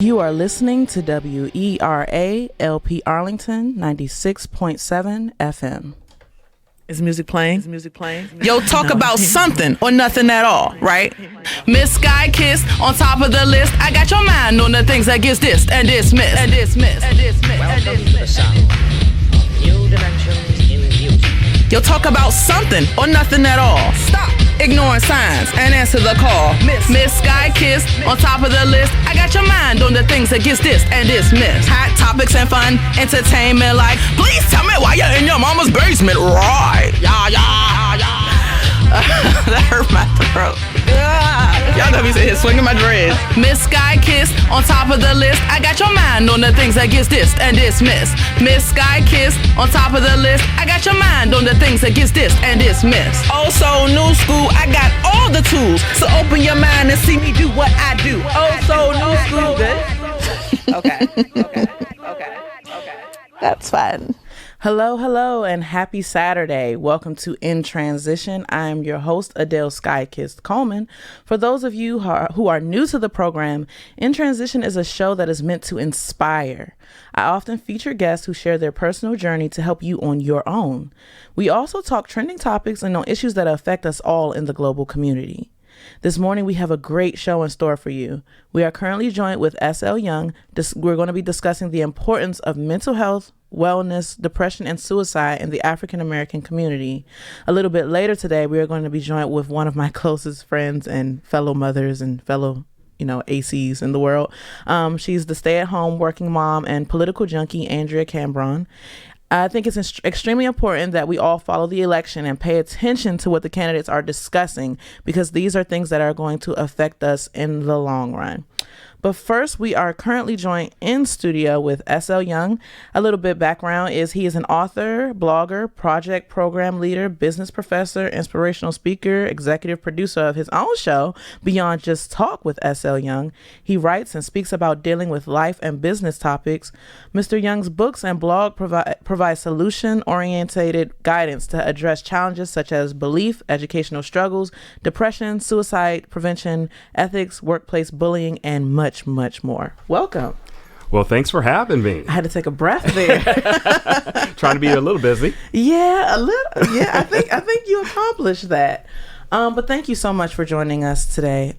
You are listening to WERA LP Arlington 96.7 FM. Is music playing? Yo, talk about something or nothing at all, right? Miss Sky Kiss on top of the list. I got your mind on the things that gets dissed and dismissed and dismissed and dismissed. Welcome to the sound of new dimensions in music. Yo, talk about something or nothing at all. Stop ignoring signs and answer the call. Miss Sky Kiss on top of the list. I got your mind on the things that gets dissed and dismissed. Hot topics and fun entertainment like, please tell me why you're in your mama's basement, right? Yeah. That hurt my throat. Y'all know me sitting here swinging my dreads. Miss Sky Kiss on top of the list. I got your mind on the things that gets dissed and dismissed. Miss Sky Kiss on top of the list. I got your mind on the things that gets dissed and dismissed. Also new school, I got all the tools. So open your mind and see me do what I do. Also new school, bitch. Okay. That's fine. Hello, and happy Saturday. Welcome to Intransition. I am your host, Adele Skykiss Coleman. For those of you who are new to the program, Intransition is a show that is meant to inspire. I often feature guests who share their personal journey to help you on your own. We also talk trending topics and on issues that affect us all in the global community. This morning, we have a great show in store for you. We are currently joined with S.L. Young. We're going to be discussing the importance of mental health, wellness, depression, and suicide in the African American community. A little bit later today, we are going to be joined with one of my closest friends and fellow mothers and fellow ACs in the world. She's the stay-at-home working mom and political junkie, Andrea Cambron. I think it's extremely important that we all follow the election and pay attention to what the candidates are discussing, because these are things that are going to affect us in the long run. But first, we are currently joined in studio with S.L. Young. A little bit background is he is an author, blogger, project program leader, business professor, inspirational speaker, executive producer of his own show, Beyond Just Talk with S.L. Young. He writes and speaks about dealing with life and business topics. Mr. Young's books and blog provide solution-oriented guidance to address challenges such as belief, educational struggles, depression, suicide prevention, ethics, workplace bullying, and much more. Welcome. Well, thanks for having me. I had to take a breath there. Trying to be a little busy. Yeah, a little. Yeah, I think you accomplished that. But thank you so much for joining us today.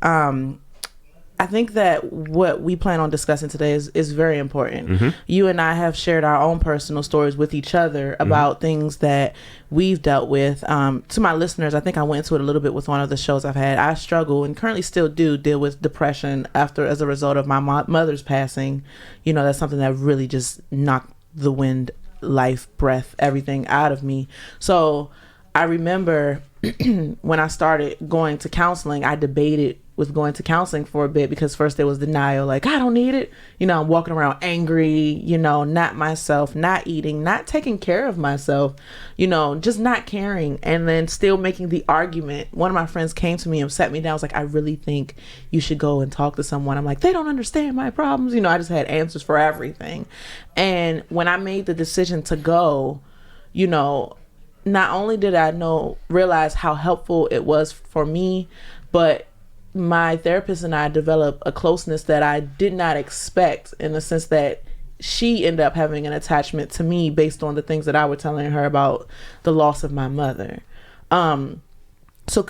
I think that what we plan on discussing today is very important. Mm-hmm. You and I have shared our own personal stories with each other about things that we've dealt with. To my listeners, I think I went into it a little bit with one of the shows I've had. I struggle and currently still do deal with depression as a result of my mother's passing. That's something that really just knocked the wind, life, breath, everything out of me. So I remember when I started going to counseling, I debated with going to counseling for a bit, because first there was denial, like, I don't need it. I'm walking around angry, not myself, not eating, not taking care of myself, just not caring. And then still making the argument. One of my friends came to me and sat me down. I was like, I really think you should go and talk to someone. I'm like, they don't understand my problems. I just had answers for everything. And when I made the decision to go, not only did I realize how helpful it was for me, but my therapist and I developed a closeness that I did not expect, in the sense that she ended up having an attachment to me based on the things that I was telling her about the loss of my mother. So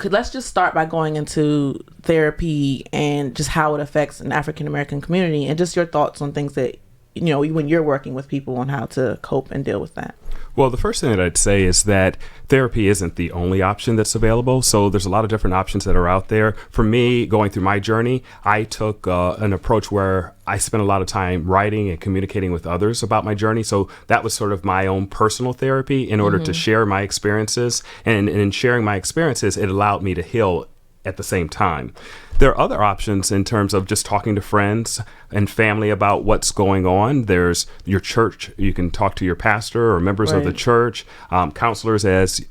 let's just start by going into therapy and just how it affects an African American community, and just your thoughts on things that, when you're working with people, on how to cope and deal with that. Well, the first thing that I'd say is that therapy isn't the only option that's available. So there's a lot of different options that are out there. For me, going through my journey, I took an approach where I spent a lot of time writing and communicating with others about my journey. So that was sort of my own personal therapy in order to share my experiences. And in sharing my experiences, it allowed me to heal at the same time. There are other options in terms of just talking to friends and family about what's going on. There's your church. You can talk to your pastor or members of the church, counselors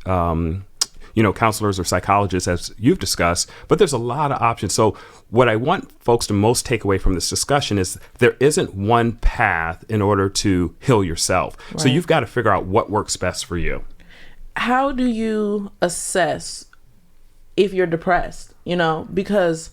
counselors or psychologists, as you've discussed, but there's a lot of options. So what I want folks to most take away from this discussion is there isn't one path in order to heal yourself. Right. So you've got to figure out what works best for you. How do you assess if you're depressed? Because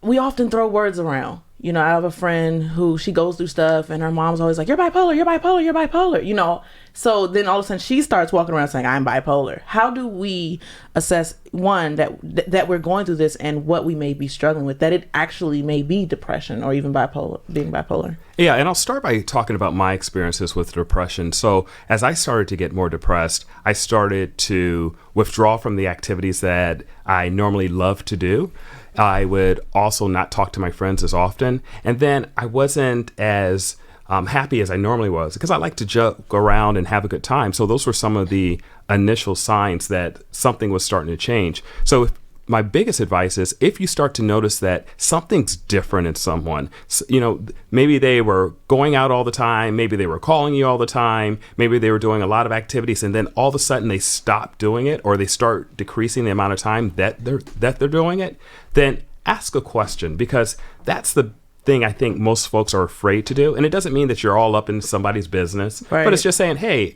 we often throw words around. you know, I have a friend who she goes through stuff and her mom's always like, you're bipolar, you're bipolar, you're bipolar, you know. So then all of a sudden she starts walking around saying, I'm bipolar. How do we assess, one, that we're going through this and what we may be struggling with, that it actually may be depression or even being bipolar? Yeah, and I'll start by talking about my experiences with depression. So as I started to get more depressed, I started to withdraw from the activities that I normally love to do. I would also not talk to my friends as often. And then I wasn't as happy as I normally was because I like to joke around and have a good time. So those were some of the initial signs that something was starting to change. So my biggest advice is if you start to notice that something's different in someone, you know, maybe they were going out all the time, maybe they were calling you all the time, maybe they were doing a lot of activities, and then all of a sudden they stop doing it or they start decreasing the amount of time that they're doing it, then ask a question, because that's the thing I think most folks are afraid to do. And it doesn't mean that you're all up in somebody's business, right, but it's just saying, hey,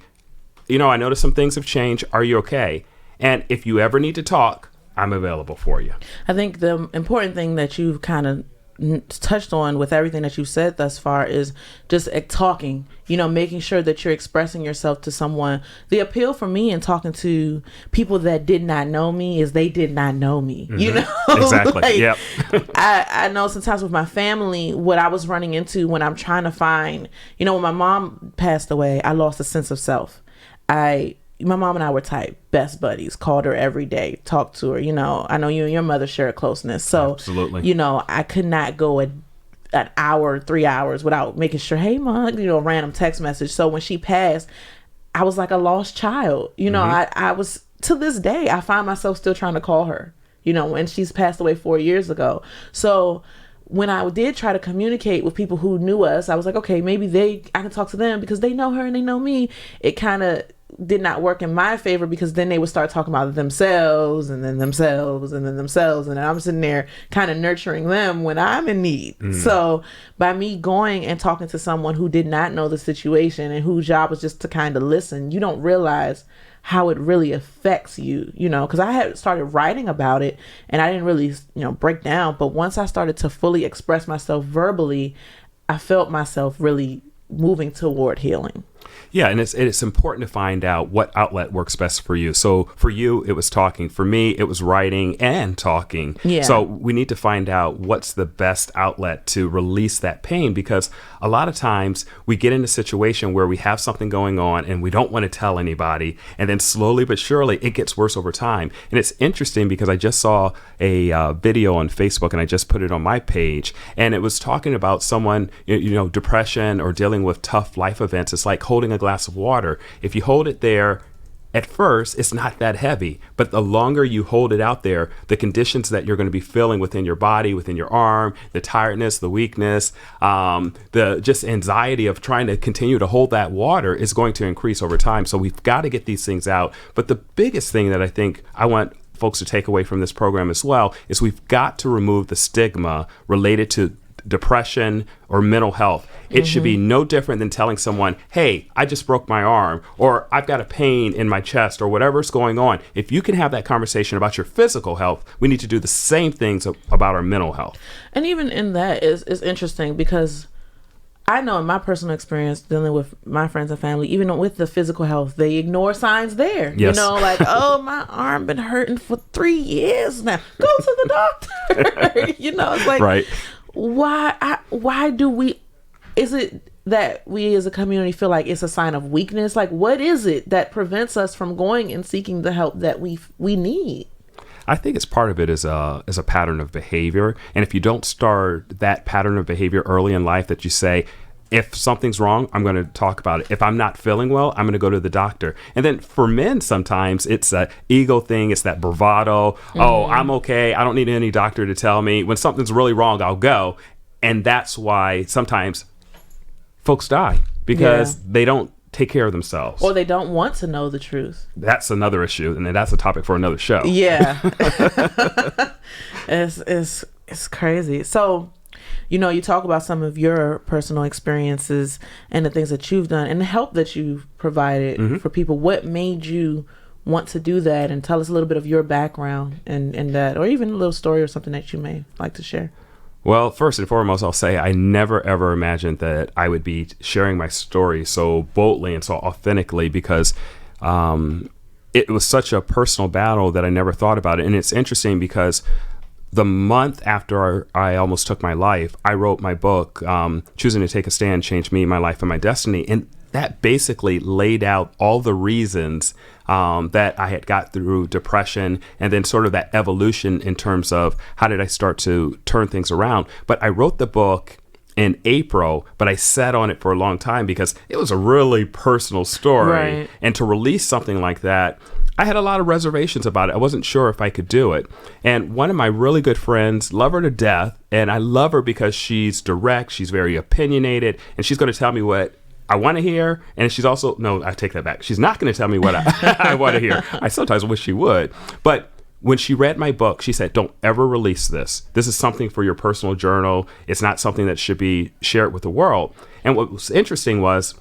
you know, I noticed some things have changed. Are you okay? And if you ever need to talk, I'm available for you. I think the important thing that you've kind of touched on with everything that you've said thus far is just talking, you know, making sure that you're expressing yourself to someone. The appeal for me in talking to people that did not know me is they did not know me, you know? Exactly. Like, yep. I know sometimes with my family, what I was running into when I'm trying to find, you know, when my mom passed away, I lost a sense of self. My mom and I were tight, best buddies, called her every day, talked to her. You know, I know you and your mother share a closeness. So, absolutely, you know, I could not go an hour, 3 hours without making sure, hey, Mom, you know, random text message. So when she passed, I was like a lost child. You know, I was, to this day, I find myself still trying to call her, you know, and she's passed away 4 years ago. So when I did try to communicate with people who knew us, I was like, okay, maybe I can talk to them because they know her and they know me. It kind of did not work in my favor because then they would start talking about themselves and then themselves and then themselves. And I'm sitting there kind of nurturing them when I'm in need. So by me going and talking to someone who did not know the situation and whose job was just to kind of listen, you don't realize how it really affects you, you know, because I had started writing about it and I didn't really, you know, break down. But once I started to fully express myself verbally, I felt myself really moving toward healing. Yeah, and it's important to find out what outlet works best for you. So for you, it was talking. For me, it was writing and talking. Yeah. So we need to find out what's the best outlet to release that pain, because a lot of times we get in a situation where we have something going on and we don't want to tell anybody. And then slowly but surely, it gets worse over time. And it's interesting because I just saw a video on Facebook and I just put it on my page. And it was talking about someone, you know, depression or dealing with tough life events. It's like holding a glass of water. If you hold it there, at first, it's not that heavy, but the longer you hold it out there, the conditions that you're going to be feeling within your body, within your arm, the tiredness, the weakness, the just anxiety of trying to continue to hold that water is going to increase over time. So we've got to get these things out. But the biggest thing that I think I want folks to take away from this program as well is we've got to remove the stigma related to depression or mental health. It should be no different than telling someone, hey, I just broke my arm, or I've got a pain in my chest, or whatever's going on. If you can have that conversation about your physical health, we need to do the same things about our mental health. And even in that is interesting because I know in my personal experience dealing with my friends and family, even with the physical health, they ignore signs there. Yes. You know, like, oh, my arm been hurting for 3 years now. Go to the doctor. You know, it's like, right. Why do we, is it that we as a community feel like it's a sign of weakness? Like, what is it that prevents us from going and seeking the help that we need? I think it's part of it is a pattern of behavior. And if you don't start that pattern of behavior early in life, that you say, if something's wrong, I'm going to talk about it. If I'm not feeling well, I'm going to go to the doctor. And then for men, sometimes it's an ego thing. It's that bravado. Oh, I'm okay. I don't need any doctor to tell me. When something's really wrong, I'll go. And that's why sometimes folks die because they don't take care of themselves. Or they don't want to know the truth. That's another issue. And that's a topic for another show. Yeah. It's crazy. So, you know, you talk about some of your personal experiences and the things that you've done and the help that you've provided for people. What made you want to do that? And tell us a little bit of your background and that, or even a little story or something that you may like to share. Well, first and foremost, I'll say I never ever imagined that I would be sharing my story so boldly and so authentically, because it was such a personal battle that I never thought about it. And it's interesting because the month after I almost took my life, I wrote my book, Choosing to Take a Stand, Changed Me, My Life, and My Destiny. And that basically laid out all the reasons that I had got through depression, and then sort of that evolution in terms of how did I start to turn things around. But I wrote the book in April, but I sat on it for a long time because it was a really personal story. Right. And to release something like that, I had a lot of reservations about it. I wasn't sure if I could do it. And one of my really good friends, love her to death, and I love her because she's direct, she's very opinionated, and she's going to tell me what I want to hear. And she's also, no, I take that back. She's not going to tell me what I want to hear. I sometimes wish she would. But when she read my book, she said, don't ever release this. This is something for your personal journal. It's not something that should be shared with the world. And what was interesting was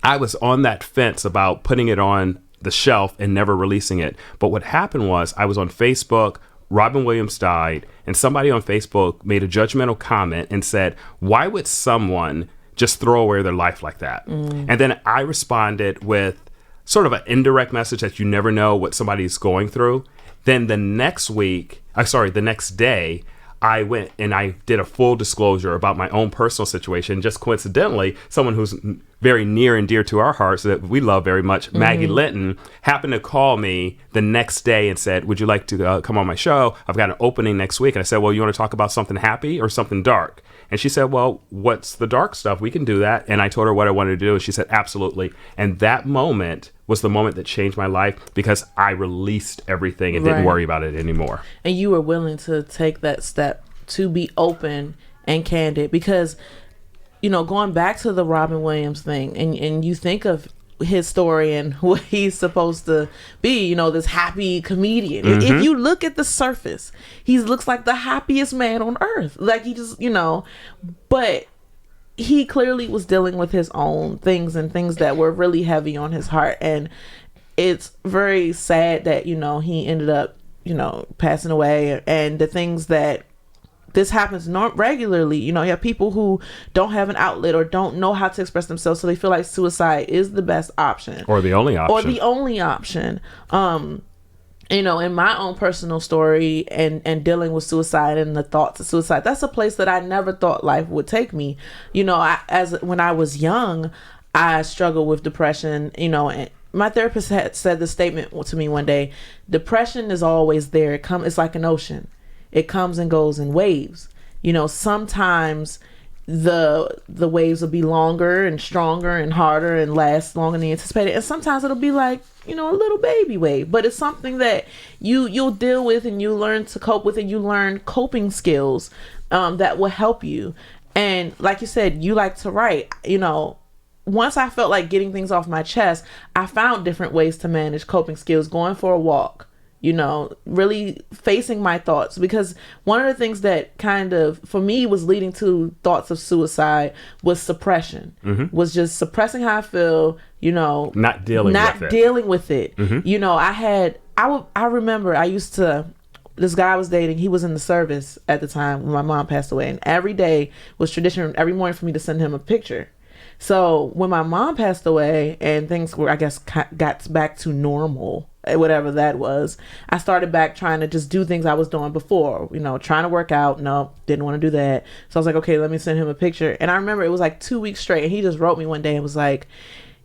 I was on that fence about putting it on the shelf and never releasing it. But what happened was I was on Facebook, Robin Williams died, and somebody on Facebook made a judgmental comment and said, why would someone just throw away their life like that? And then I responded with sort of an indirect message that you never know what somebody's going through. Then the next day, I went and I did a full disclosure about my own personal situation. Just coincidentally, someone who's very near and dear to our hearts that we love very much, Maggie Linton, happened to call me the next day and said, would you like to come on my show? I've got an opening next week. And I said, well, you want to talk about something happy or something dark? And she said, well, what's the dark stuff? We can do that. And I told her what I wanted to do. And she said, absolutely. And that moment was the moment that changed my life because I released everything and didn't worry about it anymore. And you were willing to take that step to be open and candid because, you know, going back to the Robin Williams thing and you think of his story and what he's supposed to be, you know, this happy comedian. If you look at the surface, he looks like the happiest man on earth. Like he just, you know, but he clearly was dealing with his own things and things that were really heavy on his heart. And it's very sad that, you know, he ended up, you know, passing away. And the things that this happens not regularly, you know, you have people who don't have an outlet or don't know how to express themselves, so they feel like suicide is the best option or the only option. You know, in my own personal story and dealing with suicide and the thoughts of suicide, that's a place that I never thought life would take me. You know, when I was young, I struggled with depression, you know, and my therapist had said this statement to me one day: depression is always there. It's like an ocean. It comes and goes in waves. You know, sometimes the waves will be longer and stronger and harder and last longer than anticipated. And sometimes it'll be like, you know, a little baby wave. But it's something that you'll deal with and you learn to cope with, and you learn coping skills that will help you. And like you said, you like to write. You know, once I felt like getting things off my chest, I found different ways to manage coping skills, going for a walk, you know, really facing my thoughts. Because one of the things that kind of, for me, was leading to thoughts of suicide was suppression, was just suppressing how I feel, you know, not dealing with it. You know, I remember this guy I was dating, he was in the service at the time when my mom passed away. And every day was tradition, every morning for me to send him a picture. So when my mom passed away and things were, I guess, got back to normal, whatever that was, I started back trying to just do things I was doing before, you know, trying to work out. No, didn't want to do that. So I was like, okay, let me send him a picture. And I remember it was like 2 weeks straight. And he just wrote me one day and was like,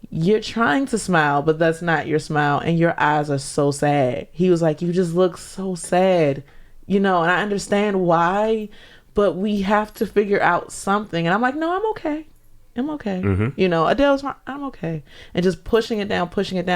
you're trying to smile, but that's not your smile. And your eyes are so sad. He was like, you just look so sad, you know, and I understand why, but we have to figure out something. And I'm like, no, I'm okay. I'm okay. You know, Adele's fine. I'm okay. And just pushing it down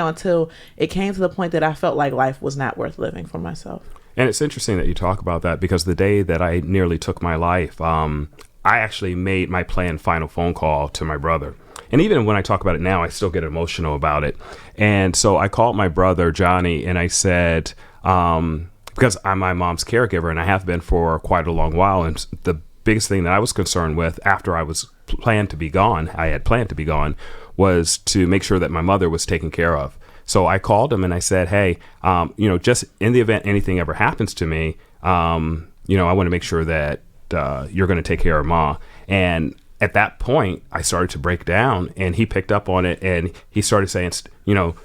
until it came to the point that I felt like life was not worth living for myself. And it's interesting that you talk about that, because the day that I nearly took my life, I actually made my planned final phone call to my brother. And even when I talk about it now, I still get emotional about it. And so I called my brother, Johnny, and I said, because I'm my mom's caregiver and I have been for quite a long while. And the biggest thing that I was concerned with after I had planned to be gone, was to make sure that my mother was taken care of. So I called him and I said, hey, you know, just in the event anything ever happens to me, you know, I want to make sure that you're going to take care of Ma. And at that point, I started to break down, and he picked up on it, and he started saying,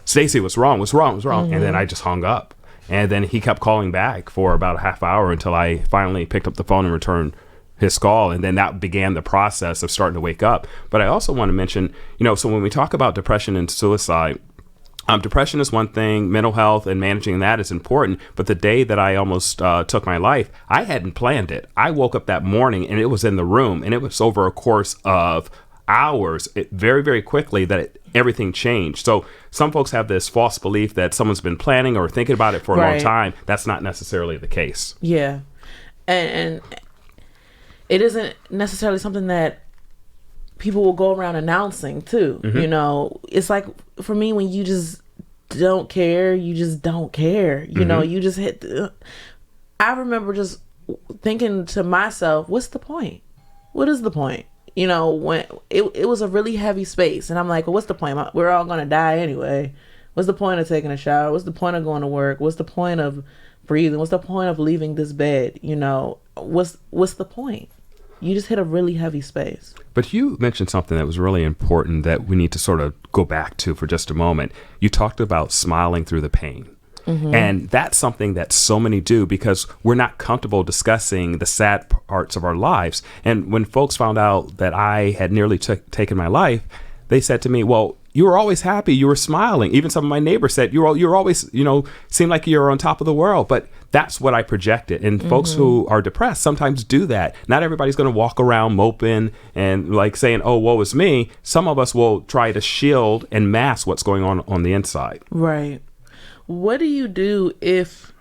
Stacey, what's wrong? Mm-hmm. And then I just hung up. And then he kept calling back for about a half hour until I finally picked up the phone and returned his call. And then that began the process of starting to wake up. But I also want to mention, so when we talk about depression and suicide, depression is one thing, mental health and managing that is important. But the day that I almost took my life, I hadn't planned it. I woke up that morning and it was in the room, and it was over a course of hours, very, very quickly, that everything changed. So some folks have this false belief that someone's been planning or thinking about it for a long time. That's not necessarily the case. Yeah. And it isn't necessarily something that people will go around announcing too. Mm-hmm. It's like, for me, when you just don't care, you just don't care. You just I remember just thinking to myself, what's the point? What is the point? When it was a really heavy space, and I'm like, well, what's the point? We're all going to die anyway. What's the point of taking a shower? What's the point of going to work? What's the point of breathing? What's the point of leaving this bed? What's the point? You just hit a really heavy space. But you mentioned something that was really important that we need to sort of go back to for just a moment. You talked about smiling through the pain. Mm-hmm. And that's something that so many do because we're not comfortable discussing the sad parts of our lives. And when folks found out that I had nearly taken my life, they said to me, well, you were always happy. You were smiling. Even some of my neighbors said you're always, seemed like you're on top of the world. But that's what I projected. And folks who are depressed sometimes do that. Not everybody's going to walk around moping and like saying, oh, woe is me. Some of us will try to shield and mask what's going on the inside. Right. What do you do if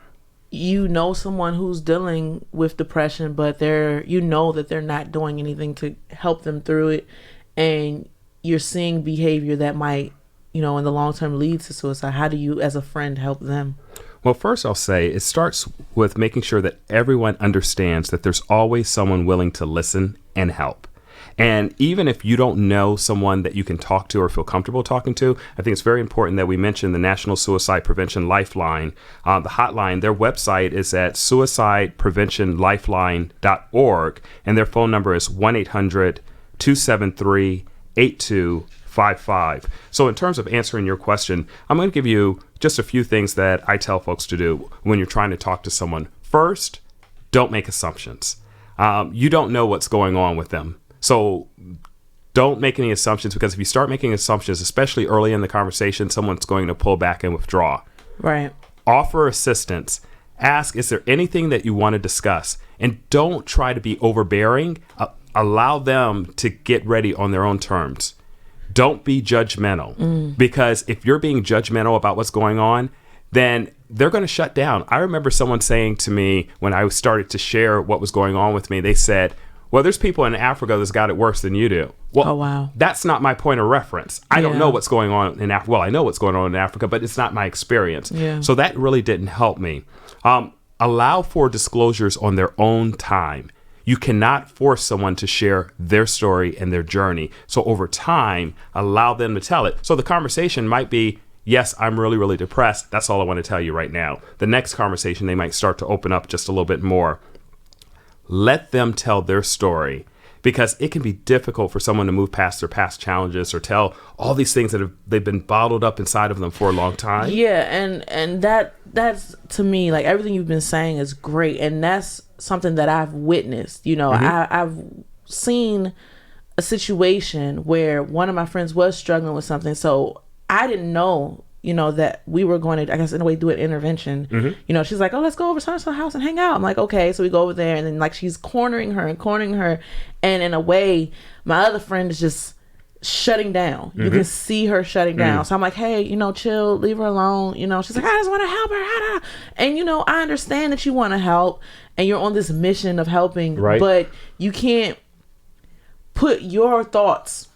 you know someone who's dealing with depression, but that they're not doing anything to help them through it, and you're seeing behavior that might, in the long term lead to suicide? How do you, as a friend, help them? Well, first I'll say it starts with making sure that everyone understands that there's always someone willing to listen and help. And even if you don't know someone that you can talk to or feel comfortable talking to, I think it's very important that we mention the National Suicide Prevention Lifeline, the hotline. Their website is at suicidepreventionlifeline.org, and their phone number is 1-800-273-8255. So in terms of answering your question, I'm going to give you just a few things that I tell folks to do when you're trying to talk to someone. First, don't make assumptions. You don't know what's going on with them. So don't make any assumptions, because if you start making assumptions, especially early in the conversation, someone's going to pull back and withdraw. Right. Offer assistance. Ask, is there anything that you want to discuss? And don't try to be overbearing. Allow them to get ready on their own terms. Don't be judgmental, because if you're being judgmental about what's going on, then they're going to shut down. I remember someone saying to me when I started to share what was going on with me, they said, well, there's people in Africa that's got it worse than you do. Well, oh, wow. That's not my point of reference. I don't know what's going on in Africa. Well, I know what's going on in Africa, but it's not my experience. Yeah. So that really didn't help me. Allow for disclosures on their own time. You cannot force someone to share their story and their journey. So over time, allow them to tell it. So the conversation might be, yes, I'm really, really depressed. That's all I want to tell you right now. The next conversation, they might start to open up just a little bit more. Let them tell their story, because it can be difficult for someone to move past their past challenges or tell all these things that they've been bottled up inside of them for a long time. Yeah, and that's, to me, like, everything you've been saying is great, and that's something that I've witnessed. I've seen a situation where one of my friends was struggling with something, so I didn't know, that we were going to, I guess, in a way, do an intervention. Mm-hmm. She's like, oh, let's go over to her house and hang out. I'm like, okay. So we go over there, and then, like, she's cornering her. And in a way, my other friend is just shutting down. Mm-hmm. You can see her shutting down. So I'm like, hey, chill, leave her alone. She's like, I just want to help her. And, I understand that you want to help, and you're on this mission of helping, right? But you can't put your thoughts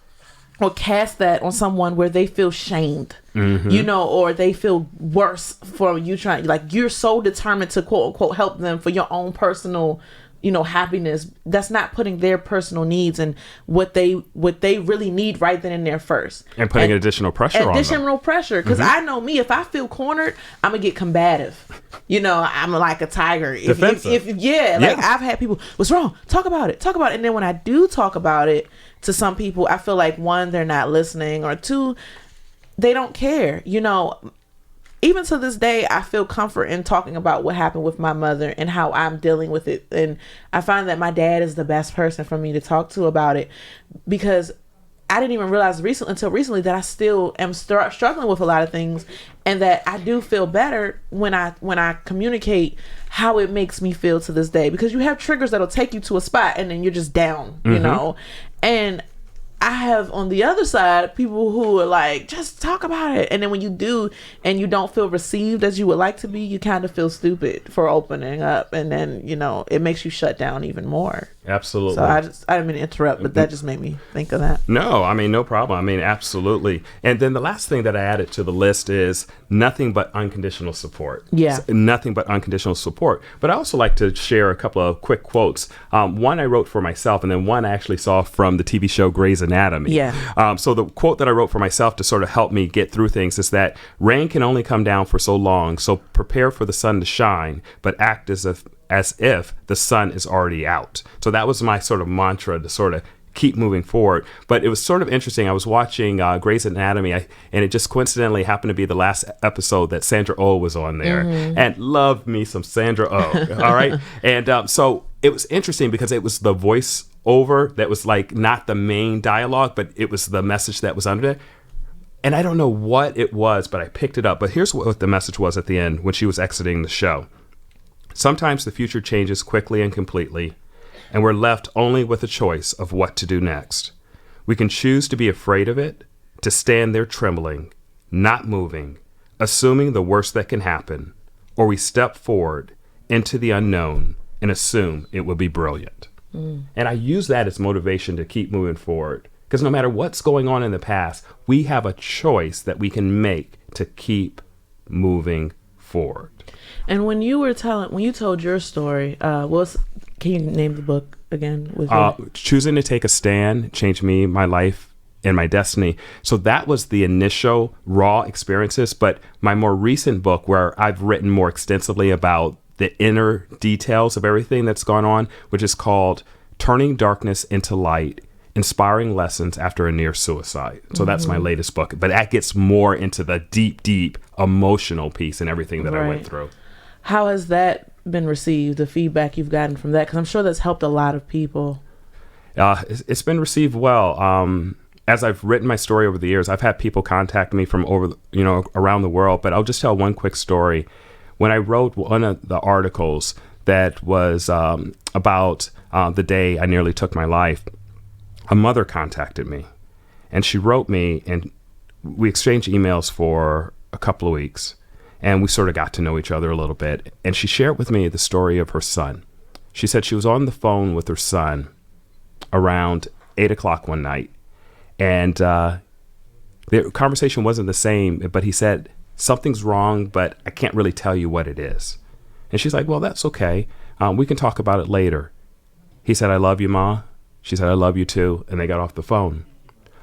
or cast that on someone where they feel shamed, or they feel worse for you trying, like, you're so determined to quote unquote help them for your own personal happiness, that's not putting their personal needs and what they really need right then and there first, and putting additional pressure on them. Pressure, because I know me, if I feel cornered, I'm gonna get combative. I'm like a tiger. Defensive. I've had people, what's wrong, talk about it, and then when I do talk about it to some people, I feel like, one, they're not listening, or two, they don't care. Even to this day, I feel comfort in talking about what happened with my mother and how I'm dealing with it. And I find that my dad is the best person for me to talk to about it, because I didn't even realize until recently that I still am struggling with a lot of things, and that I do feel better when I communicate how it makes me feel to this day, because you have triggers that'll take you to a spot and then you're just down, and I have on the other side people who are like, just talk about it. And then when you do and you don't feel received as you would like to be, you kind of feel stupid for opening up. And then, it makes you shut down even more. Absolutely. So I didn't mean to interrupt, but that just made me think of that. No, no problem. Absolutely. And then the last thing that I added to the list is nothing but unconditional support. Yeah. So nothing but unconditional support. But I also like to share a couple of quick quotes. One I wrote for myself, and then one I actually saw from the TV show Grey's Anatomy. Yeah. So the quote that I wrote for myself to sort of help me get through things is that rain can only come down for so long, so prepare for the sun to shine, but act as if the sun is already out. So that was my sort of mantra to sort of keep moving forward. But it was sort of interesting. I was watching Grey's Anatomy, and it just coincidentally happened to be the last episode that Sandra Oh was on there, and loved me some Sandra Oh. All right. And so it was interesting because it was the voice over that was like not the main dialogue, but it was the message that was under it. And I don't know what it was, but I picked it up. But here's what the message was at the end when she was exiting the show. Sometimes the future changes quickly and completely, and we're left only with a choice of what to do next. We can choose to be afraid of it, to stand there trembling, not moving, assuming the worst that can happen, or we step forward into the unknown and assume it will be brilliant. And I use that as motivation to keep moving forward, because no matter what's going on in the past, we have a choice that we can make to keep moving forward. And when you told your story, can you name the book again? Choosing to Take a Stand changed me, my life, and my destiny. So that was the initial raw experiences. But my more recent book, where I've written more extensively about the inner details of everything that's gone on, which is called Turning Darkness into Light, Inspiring Lessons After a Near Suicide. So that's my latest book. But that gets more into the deep emotional piece and everything that I went through. How has that been received, the feedback you've gotten from that? Because I'm sure that's helped a lot of people. It's been received well. As I've written my story over the years, I've had people contact me from around the world. But I'll just tell one quick story. When I wrote one of the articles that was about the day I nearly took my life, a mother contacted me, and she wrote me, and we exchanged emails for a couple of weeks, and we sort of got to know each other a little bit. And she shared with me the story of her son. She said she was on the phone with her son around 8 o'clock one night, and the conversation wasn't the same, but he said, something's wrong, but I can't really tell you what it is. And she's like, well, that's okay. We can talk about it later. He said, I love you, Ma. She said, I love you too. And they got off the phone.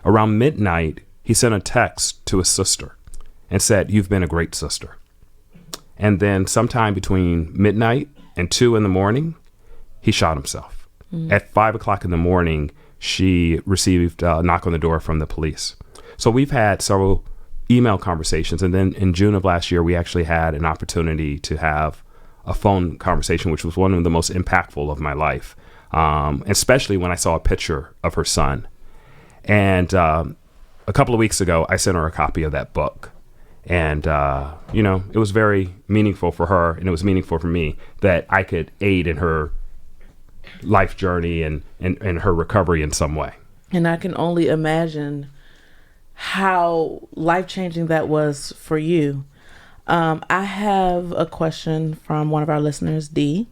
Around midnight, he sent a text to his sister and said, you've been a great sister. And then sometime between midnight and 2 in the morning, he shot himself. At 5 o'clock in the morning, she received a knock on the door from the police. So we've had several email conversations. And then in June of last year, we actually had an opportunity to have a phone conversation, which was one of the most impactful of my life, especially when I saw a picture of her son. And a couple of weeks ago, I sent her a copy of that book. And, it was very meaningful for her, and it was meaningful for me that I could aid in her life journey and her recovery in some way. And I can only imagine how life-changing that was for you. I have a question from one of our listeners, Dee.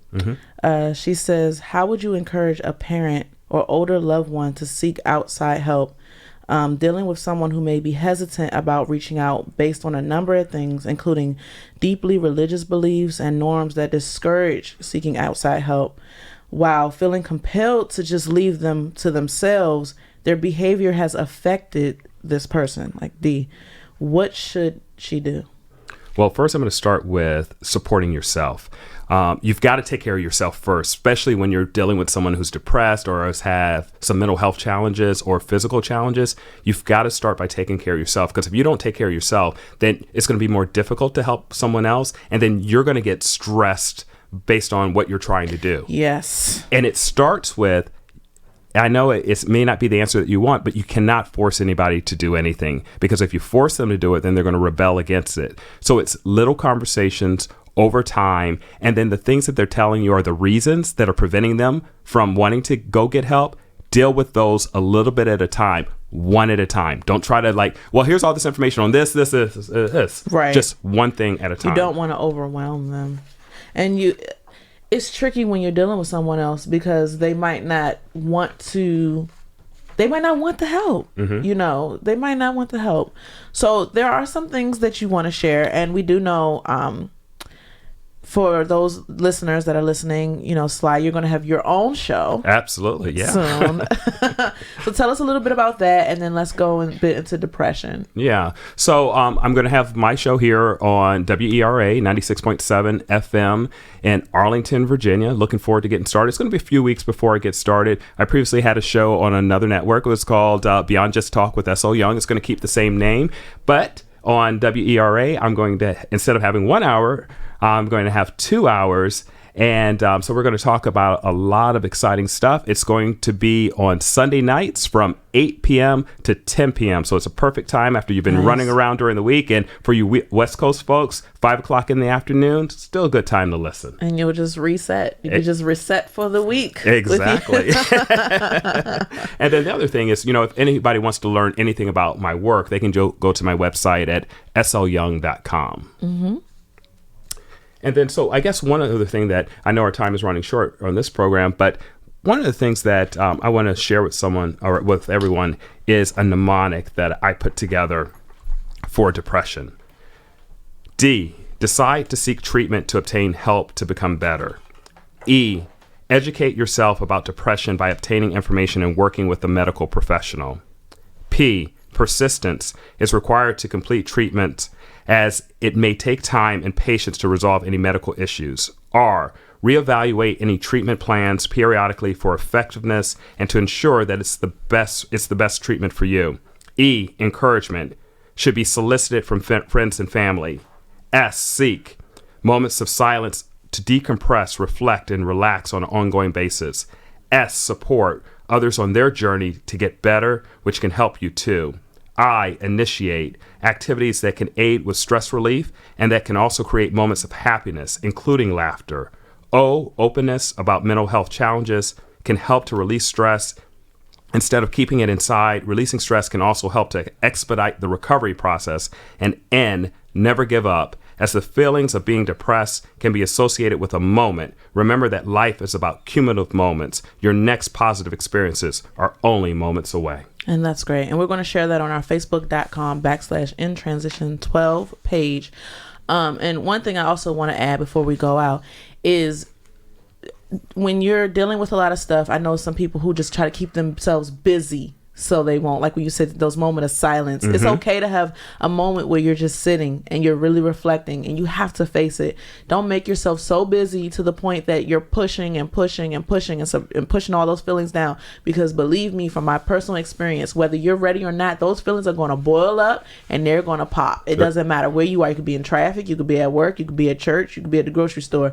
She says, how would you encourage a parent or older loved one to seek outside help dealing with someone who may be hesitant about reaching out based on a number of things, including deeply religious beliefs and norms that discourage seeking outside help? while feeling compelled to just leave them to themselves, their behavior has affected this person. Like, D, what should she do? Well, first I'm going to start with supporting yourself. You've got to take care of yourself first, especially when you're dealing with someone who's depressed or has had some mental health challenges or physical challenges. You've got to start by taking care of yourself, because if you don't take care of yourself, then it's going to be more difficult to help someone else. And then you're going to get stressed based on what you're trying to do. Yes. And it starts with, I know it may not be the answer that you want, but you cannot force anybody to do anything, because if you force them to do it, then they're going to rebel against it. So it's little conversations over time. And then the things that they're telling you are the reasons that are preventing them from wanting to go get help. Deal with those a little bit at a time, one at a time. Don't try to like, well, here's all this information on this. Right. Just one thing at a time. You don't want to overwhelm them. And it's tricky when you're dealing with someone else, because they might not want the help. You know, they might not want the help. So there are some things that you want to share. And we do know, for those listeners that are listening, you know, Sly, you're going to have your own show. Absolutely, yeah. Soon. So tell us a little bit about that, and then let's go a bit into depression. Yeah. So I'm going to have my show here on WERA 96.7 FM in Arlington, Virginia. Looking forward to getting started. It's going to be a few weeks before I get started. I previously had a show on another network. It was called Beyond Just Talk with S.L. Young. It's going to keep the same name. But on WERA, I'm going to, instead of having 1 hour, I'm going to have 2 hours. And so we're going to talk about a lot of exciting stuff. It's going to be on Sunday nights from 8 p.m. to 10 p.m. So it's a perfect time after you've been running around during the week. And for you West Coast folks, 5 o'clock in the afternoon, still a good time to listen. And you'll just reset. You can just reset for the week. Exactly. And then the other thing is, you know, if anybody wants to learn anything about my work, they can go to my website at slyoung.com. Mm-hmm. And then, so I guess one other thing that I know our time is running short on this program, but one of the things that I want to share with someone or with everyone is a mnemonic that I put together for depression. D, decide to seek treatment to obtain help to become better. E, educate yourself about depression by obtaining information and working with a medical professional. P, persistence is required to complete treatment, as it may take time and patience to resolve any medical issues. R, reevaluate any treatment plans periodically for effectiveness and to ensure that it's the best treatment for you. E, encouragement should be solicited from friends and family. S, seek moments of silence to decompress, reflect, and relax on an ongoing basis. S, support others on their journey to get better, which can help you too. I, initiate activities that can aid with stress relief and that can also create moments of happiness, including laughter. O, openness about mental health challenges can help to release stress. Instead of keeping it inside, releasing stress can also help to expedite the recovery process. And N, never give up, as the feelings of being depressed can be associated with a moment. Remember that life is about cumulative moments. Your next positive experiences are only moments away. And that's great. And we're going to share that on our facebook.com/intransition12 page. And one thing I also want to add before we go out is, when you're dealing with a lot of stuff, I know some people who just try to keep themselves busy so they won't, like when you said, those moments of silence. Mm-hmm. It's okay to have a moment where you're just sitting and you're really reflecting, and you have to face it. Don't make yourself so busy to the point that you're pushing and pushing and pushing and pushing all those feelings down, because believe me, from my personal experience, whether you're ready or not, those feelings are going to boil up and they're going to pop. It doesn't matter where you are. You could be in traffic, you could be at work, you could be at church, you could be at the grocery store.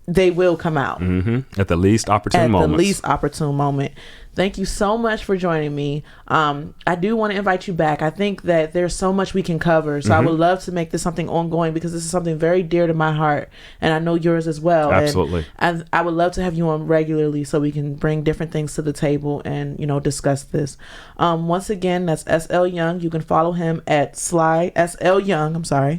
They will come out. Mm-hmm. At the least opportune moment. At the least opportune moment. Thank you so much for joining me. I do want to invite you back. I think that there's so much we can cover. So I would love to make this something ongoing, because this is something very dear to my heart, and I know yours as well. Absolutely. And I would love to have you on regularly so we can bring different things to the table and, you know, discuss this. Once again, that's S.L. Young. You can follow him at slyoung.com,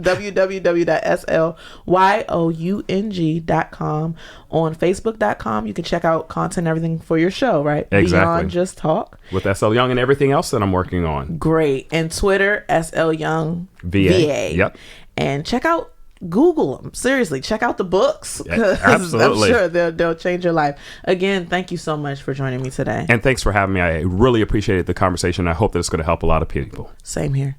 www.slyoung.com. On facebook.com, you can check out content and everything for your show, right? Exactly. Beyond Just Talk. With S.L. Young and everything else that I'm working on. Great. And Twitter, S.L. Young VA. Yep. And check out Google them. Seriously, check out the books, because absolutely. I'm sure they'll change your life. Again, thank you so much for joining me today. And thanks for having me. I really appreciated the conversation. I hope that it's going to help a lot of people. Same here.